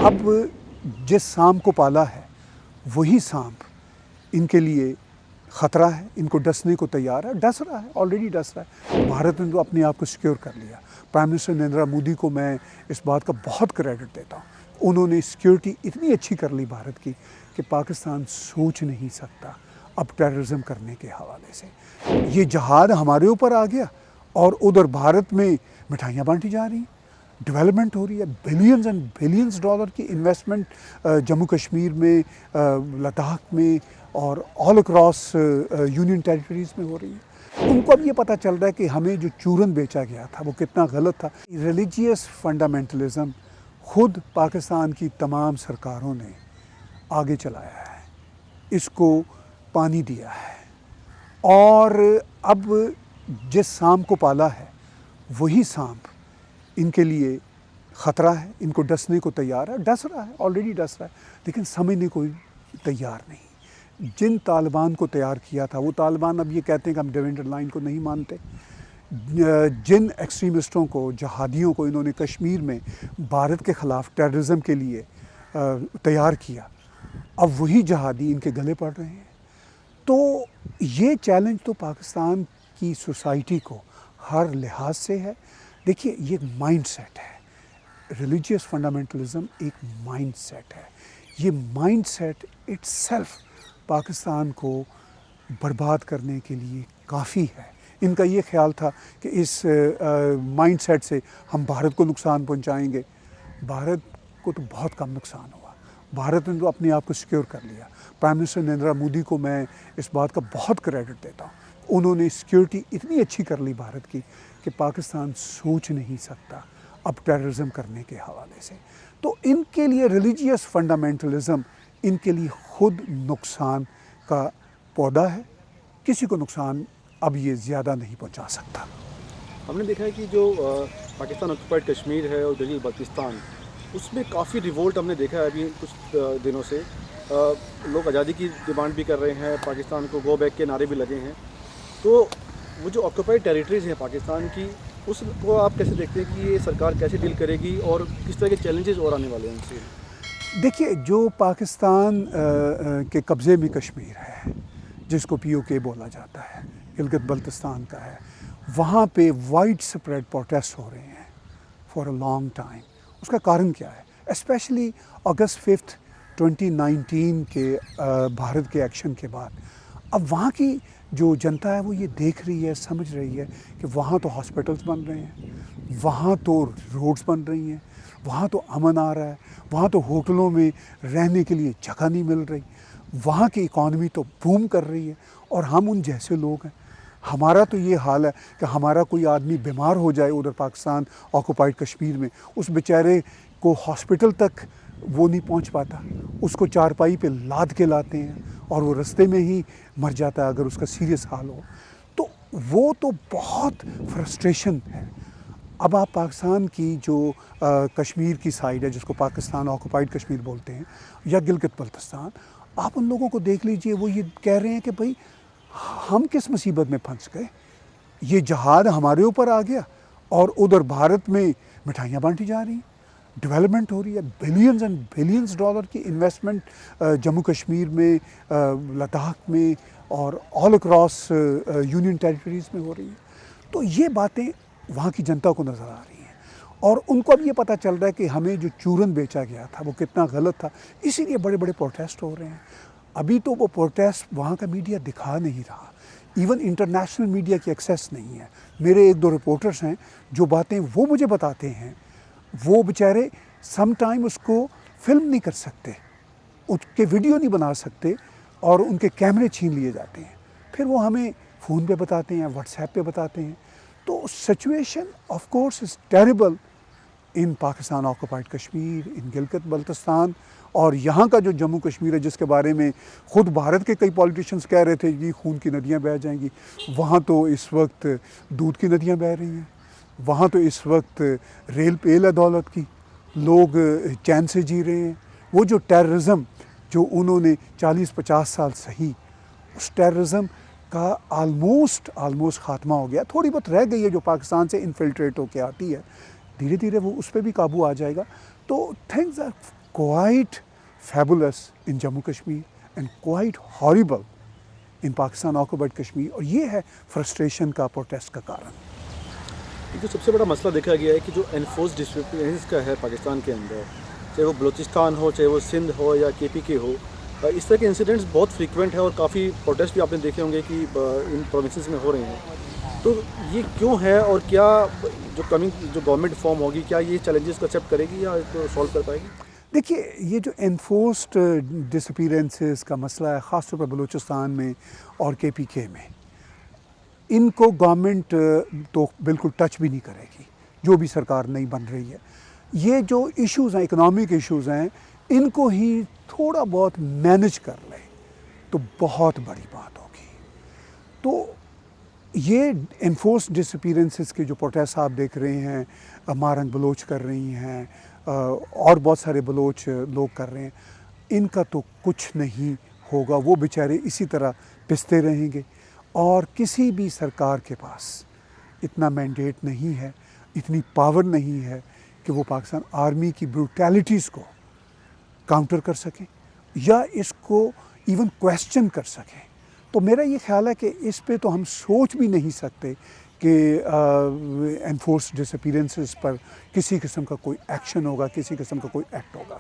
اب جس سانپ کو پالا ہے وہی سانپ ان کے لیے خطرہ ہے، ان کو ڈسنے کو تیار ہے، ڈس رہا ہے، آلریڈی ڈس رہا ہے۔ بھارت نے تو اپنے آپ کو سیکیور کر لیا۔ پرائم منسٹر نریندر مودی کو میں اس بات کا بہت کریڈٹ دیتا ہوں، انہوں نے سیکیورٹی اتنی اچھی کر لی بھارت کی کہ پاکستان سوچ نہیں سکتا اب ٹیررزم کرنے کے حوالے سے۔ یہ جہاد ہمارے اوپر آ گیا اور ادھر بھارت میں مٹھائیاں بانٹی جا رہی ہیں، ڈیولپمنٹ ہو رہی ہے، بلینز اینڈ بلینز ڈالر کی انویسٹمنٹ جموں کشمیر میں، لداخ میں اور آل اکراس یونین ٹیریٹریز میں ہو رہی ہے۔ ان کو اب یہ پتہ چل رہا ہے کہ ہمیں جو چورن بیچا گیا تھا وہ کتنا غلط تھا۔ ریلیجیس فنڈامنٹلزم خود پاکستان کی تمام سرکاروں نے آگے چلایا ہے، اس کو پانی دیا ہے، اور اب جس سانپ کو پالا ہے وہی سانپ ان کے لیے خطرہ ہے، ان کو ڈسنے کو تیار ہے، ڈس رہا ہے، آلریڈی ڈس رہا ہے، لیکن سمجھنے کو تیار نہیں۔ جن طالبان کو تیار کیا تھا وہ طالبان اب یہ کہتے ہیں کہ ہم ڈیوینڈر لائن کو نہیں مانتے۔ جن ایکسٹریمسٹوں کو، جہادیوں کو انہوں نے کشمیر میں بھارت کے خلاف ٹیررزم کے لیے تیار کیا، اب وہی جہادی ان کے گلے پڑ رہے ہیں۔ تو یہ چیلنج تو پاکستان کی سوسائٹی کو ہر لحاظ سے ہے۔ دیکھیے، یہ ایک مائنڈ سیٹ ہے، ریلیجیس فنڈامنٹلزم ایک مائنڈ سیٹ ہے۔ یہ mind set it self Pakistan کو برباد کرنے کے لیے کافی ہے۔ ان کا یہ خیال تھا کہ اس مائنڈ سیٹ سے ہم بھارت کو نقصان پہنچائیں گے۔ بھارت کو تو بہت کم نقصان ہوا، بھارت نے تو اپنے آپ کو سیکیور کر لیا۔ پرائم منسٹر نریندر مودی کو میں اس بات کا بہت کریڈٹ دیتا ہوں، انہوں نے سیکیورٹی اتنی اچھی کر لی بھارت کی کہ پاکستان سوچ نہیں سکتا اب ٹیررزم کرنے کے حوالے سے۔ تو ان کے لیے ریلیجیس فنڈامنٹلزم ان کے لیے خود نقصان کا پودا ہے، کسی کو نقصان اب یہ زیادہ نہیں پہنچا سکتا۔ ہم نے دیکھا ہے کہ جو پاکستان آکوپائڈ کشمیر ہے اور گلگت بلتستان، اس میں کافی ریوولٹ ہم نے دیکھا ہے ابھی کچھ دنوں سے۔ لوگ آزادی کی ڈیمانڈ بھی کر رہے ہیں، پاکستان کو گو بیک کے نعرے بھی لگے ہیں۔ تو وہ جو آکوپائڈ ٹیریٹریز ہیں پاکستان کی، اس کو آپ کیسے دیکھتے ہیں کہ یہ سرکار کیسے ڈیل کرے گی اور کس طرح کے چیلنجز اور آنے والے ہیں ان سے؟ دیکھیے، جو پاکستان کے قبضے میں کشمیر ہے، جس کو POK بولا جاتا ہے، گلگت بلتستان کا ہے، وہاں پہ وائڈ سپریڈ پروٹیسٹ ہو رہے ہیں فار اے لانگ ٹائم۔ اس کا کارن کیا ہے؟ اسپیشلی اگست 5 2019 کے بھارت کے ایکشن کے بعد اب وہاں کی جو جنتا ہے وہ یہ دیکھ رہی ہے، سمجھ رہی ہے کہ وہاں تو ہاسپٹلس بن رہے ہیں، وہاں تو روڈز بن رہی ہیں، وہاں تو امن آ رہا ہے، وہاں تو ہوٹلوں میں رہنے کے لیے جگہ نہیں مل رہی، وہاں کی اکانومی تو بوم کر رہی ہے، اور ہم ان جیسے لوگ ہیں۔ ہمارا تو یہ حال ہے کہ ہمارا کوئی آدمی بیمار ہو جائے ادھر پاکستان آکوپائڈ کشمیر میں، اس بیچارے کو ہاسپٹل تک وہ نہیں پہنچ پاتا، اس کو چارپائی پہ لاد کے لاتے ہیں اور وہ رستے میں ہی مر جاتا ہے اگر اس کا سیریس حال ہو۔ تو وہ تو بہت فرسٹریشن ہے۔ اب آپ پاکستان کی جو کشمیر کی سائڈ ہے، جس کو پاکستان آکوپائڈ کشمیر بولتے ہیں، یا گلگت بلتستان، آپ ان لوگوں کو دیکھ لیجئے، وہ یہ کہہ رہے ہیں کہ بھائی ہم کس مصیبت میں پھنس گئے، یہ جہاد ہمارے اوپر آ گیا اور ادھر بھارت میں مٹھائیاں بانٹی جا رہی ہیں، ڈیولپمنٹ ہو رہی ہے، بلینز اینڈ بلینز ڈالر کی انویسٹمنٹ جموں کشمیر میں، لداخ میں اور آل اکراس یونین ٹیریٹریز میں ہو رہی ہے۔ تو یہ باتیں وہاں کی جنتا کو نظر آ رہی ہیں، اور ان کو اب یہ پتہ چل رہا ہے کہ ہمیں جو چورن بیچا گیا تھا وہ کتنا غلط تھا، اسی لیے بڑے بڑے پروٹیسٹ ہو رہے ہیں۔ ابھی تو وہ پروٹیسٹ وہاں کا میڈیا دکھا نہیں رہا، ایون انٹرنیشنل میڈیا کی ایکسیس نہیں ہے۔ میرے ایک دو رپورٹرز ہیں، جو باتیں وہ مجھے بتاتے ہیں، وہ بیچارے سم ٹائم اس کو فلم نہیں کر سکتے، اس کے ویڈیو نہیں بنا سکتے، اور ان کے کیمرے چھین لیے جاتے ہیں، پھر وہ ہمیں فون پہ بتاتے ہیں، واٹس ایپ پہ بتاتے ہیں۔ تو situation of course is terrible in Pakistan occupied Kashmir, in Gilgit Baltistan, اور یہاں کا جو جموں کشمیر ہے، جس کے بارے میں خود بھارت کے کئی پولیٹیشینز کہہ رہے تھے کہ خون کی ندیاں بہہ جائیں گی، وہاں تو اس وقت دودھ کی ندیاں بہہ رہی ہیں، وہاں تو اس وقت ریل پیل ہے دولت کی، لوگ چین سے جی رہے ہیں۔ وہ جو ٹیررزم جو انہوں نے 40-50 سال سہی، اس ٹیررزم کا آلموسٹ خاتمہ ہو گیا، تھوڑی بہت رہ گئی ہے جو پاکستان سے انفلٹریٹ ہو کے آتی ہے، دھیرے دھیرے وہ اس پہ بھی قابو آ جائے گا۔ تو things are quite fabulous in Jammu Kashmir and quite horrible in Pakistan occupied Kashmir. اور یہ ہے فرسٹریشن کا پروٹیسٹ کا کارن. ایک جو سب سے بڑا مسئلہ دیکھا گیا ہے کہ جو انفورس ڈسپلنس کا ہے پاکستان کے اندر، چاہے وہ بلوچستان ہو، چاہے وہ سندھ ہو یا کے پی کے ہو، اس طرح کے انسیڈنٹس بہت فریکوینٹ ہیں اور کافی پروٹیسٹ بھی آپ نے دیکھے ہوں گے کہ ان پروونسز میں ہو رہے ہیں. تو یہ کیوں ہے اور کیا جو گورنمنٹ فارم ہوگی کیا یہ چیلنجز کو ایکسیپٹ کرے گی یا اس کو سالو کر پائے گی؟ دیکھیے یہ جو انفورسڈ ڈسپیرنسز کا مسئلہ ہے خاص طور پر بلوچستان میں اور کے پی کے میں، ان کو گورنمنٹ تو بالکل ٹچ بھی نہیں کرے گی جو بھی سرکار نئی بن رہی ہے. یہ جو ایشوز ہیں اکنامک ایشوز ہیں ان کو ہی تھوڑا بہت مینج کر لے تو بہت بڑی بات ہوگی. تو یہ انفورس ڈسپیرنسز کے جو پروٹیسٹ آپ دیکھ رہے ہیں، مارنگ بلوچ کر رہی ہیں اور بہت سارے بلوچ لوگ کر رہے ہیں، ان کا تو کچھ نہیں ہوگا. وہ بیچارے اسی طرح پستے رہیں گے اور کسی بھی سرکار کے پاس اتنا مینڈیٹ نہیں ہے، اتنی پاور نہیں ہے کہ وہ پاکستان آرمی کی بروٹیلٹیز کو کاؤنٹر کر سکیں یا اس کو ایون کویسچن کر سکیں. تو میرا یہ خیال ہے کہ اس پہ تو ہم سوچ بھی نہیں سکتے کہ انفورس ڈسپیرنسز پر کسی قسم کا کوئی ایکشن ہوگا، کسی قسم کا کوئی ایکٹ ہوگا.